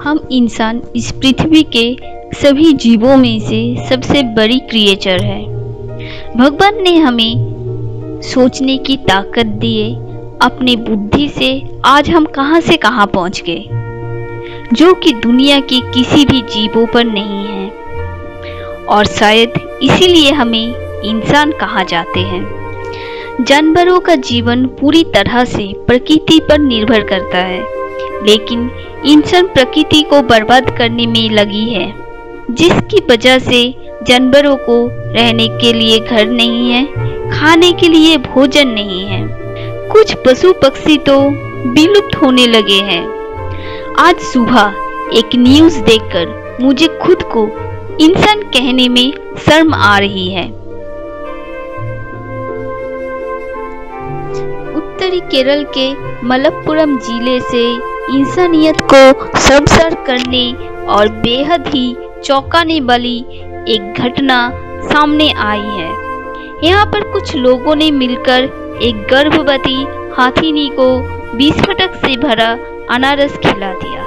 हम इंसान इस पृथ्वी के सभी जीवों में से सबसे बड़ी क्रिएचर है। भगवान ने हमें सोचने की ताकत दी है। अपनी बुद्धि से आज हम कहां से कहां पहुंच गए, जो कि दुनिया के किसी भी जीवों पर नहीं है। और शायद इसीलिए हमें इंसान कहा जाते हैं। जानवरों का जीवन पूरी तरह से प्रकृति पर निर्भर करता है, लेकिन इंसान प्रकृति को बर्बाद करने में लगी है, जिसकी वजह से जानवरों को रहने के लिए घर नहीं है, खाने के लिए भोजन नहीं है। कुछ पशु पक्षी तो विलुप्त होने लगे हैं। आज सुबह एक न्यूज़ देखकर मुझे खुद को इंसान कहने में शर्म आ रही है। उत्तरी केरल के मलप्पुरम जिले से इंसानियत को शर्मसार करने और बेहद ही चौंकाने वाली एक घटना सामने आई है। यहाँ पर कुछ लोगों ने मिलकर एक गर्भवती हाथीनी को विस्फोटक से भरा अनारस खिला दिया,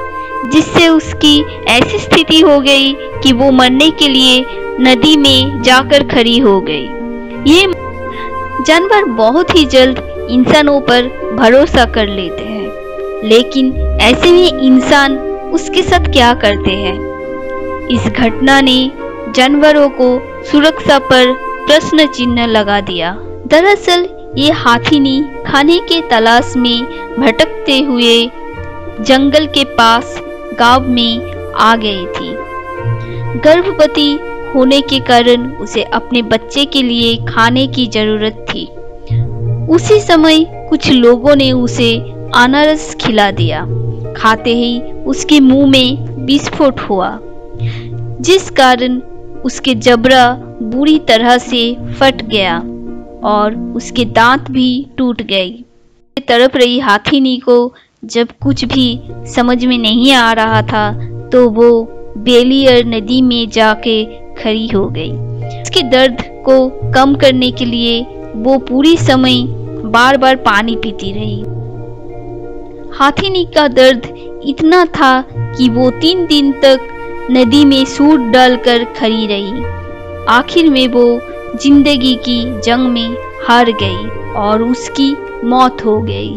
जिससे उसकी ऐसी स्थिति हो गई कि वो मरने के लिए नदी में जाकर खड़ी हो गई। ये जानवर बहुत ही जल्द इंसानों पर भरोसा कर लेते हैं, लेकिन ऐसे में इंसान उसके साथ क्या करते हैं? इस घटना ने जानवरों को सुरक्षा पर प्रश्न चिन्ह लगा दिया। दरअसल ये हाथीनी खाने के तलाश में भटकते हुए जंगल के पास गांव में आ गई थी। गर्भवती होने के कारण उसे अपने बच्चे के लिए खाने की जरूरत थी। उसी समय कुछ लोगों ने उसे अनारस खिला दिया। खाते ही उसके मुंह में विस्फोट हुआ, जिस कारण उसके जबड़ा बुरी तरह से फट गया और उसके दांत भी टूट गए। तड़प रही हाथीनी को जब कुछ भी समझ में नहीं आ रहा था, तो वो बेलियर नदी में जाके खड़ी हो गई। उसके दर्द को कम करने के लिए वो पूरी समय बार बार पानी पीती रही। हाथीनी का दर्द इतना था कि वो 3 दिन तक नदी में सूट डालकर खड़ी रही। आखिर में वो जिंदगी की जंग में हार गई और उसकी मौत हो गई।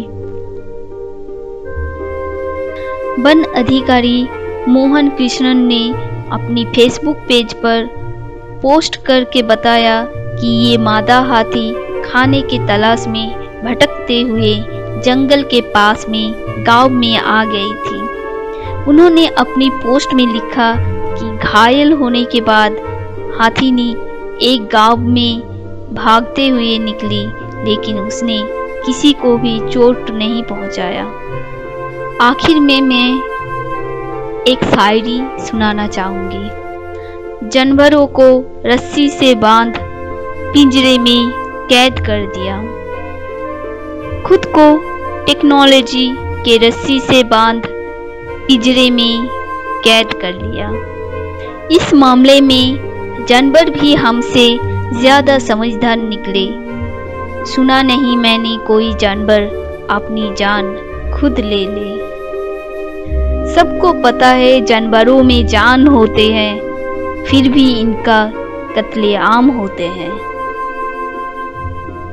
वन अधिकारी मोहन कृष्णन ने अपनी फेसबुक पेज पर पोस्ट करके बताया कि ये मादा हाथी खाने की तलाश में भटकते हुए जंगल के पास में गांव में आ गई थी। उन्होंने अपनी पोस्ट में लिखा कि घायल होने के बाद हाथीनी एक गांव में भागते हुए निकली, लेकिन उसने किसी को भी चोट नहीं पहुंचाया। आखिर में मैं एक शायरी सुनाना चाहूंगी। जानवरों को रस्सी से बांध पिंजरे में कैद कर दिया, खुद को टेक्नोलॉजी के रस्सी से बांध पिंजरे में कैद कर लिया। इस मामले में जानवर भी हमसे ज्यादा समझदार निकले। सुना नहीं मैंने कोई जानवर अपनी जान खुद ले ले। सबको पता है जानवरों में जान होते हैं, फिर भी इनका कत्लेआम होते हैं।